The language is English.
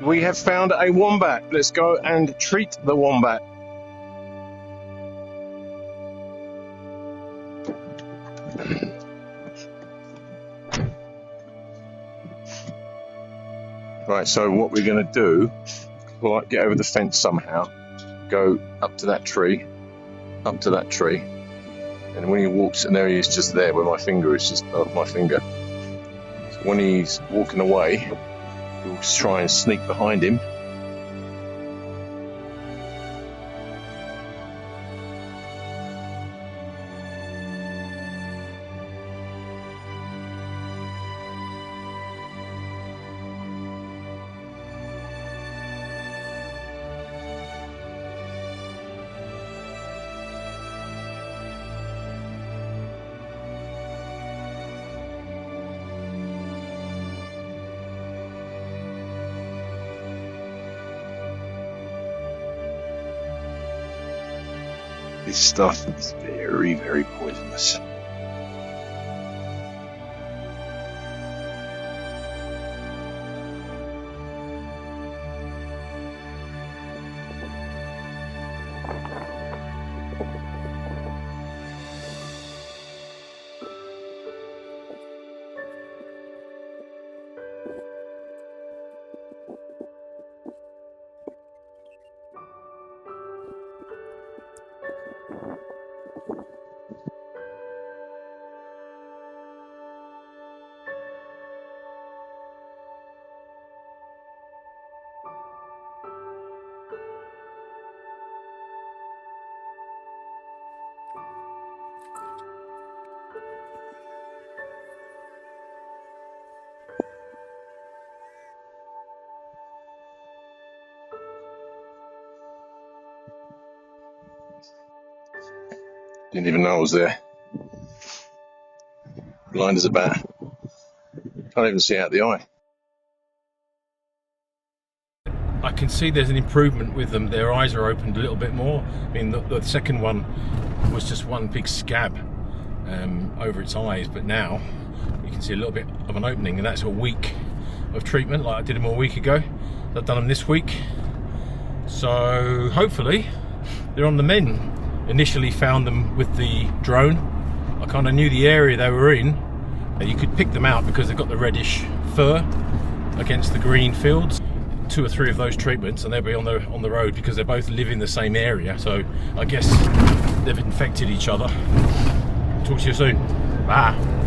We have found a wombat. Let's go and treat the wombat. Right, so what we're going to do, we'll get over the fence somehow, go up to that tree, and when he walks, and there he is just there where my finger is, just above my finger. So when he's walking away, we'll try and sneak behind him. This stuff is very, very poisonous. Didn't even know I was there. Blind as a bat. Can't even see out the eye. I can see there's an improvement with them. Their eyes are opened a little bit more. I mean, the second one was just one big scab over its eyes, but now you can see a little bit of an opening, and that's a week of treatment, like I did them a week ago. I've done them this week, so hopefully they're on the mend. Initially found them with the drone. I kind of knew the area they were in, and you could pick them out because they've got the reddish fur against the green fields. 2 or 3 of those treatments and they'll be on the road because they both live in the same area, so I guess they've infected each other. Talk to you soon. Bye.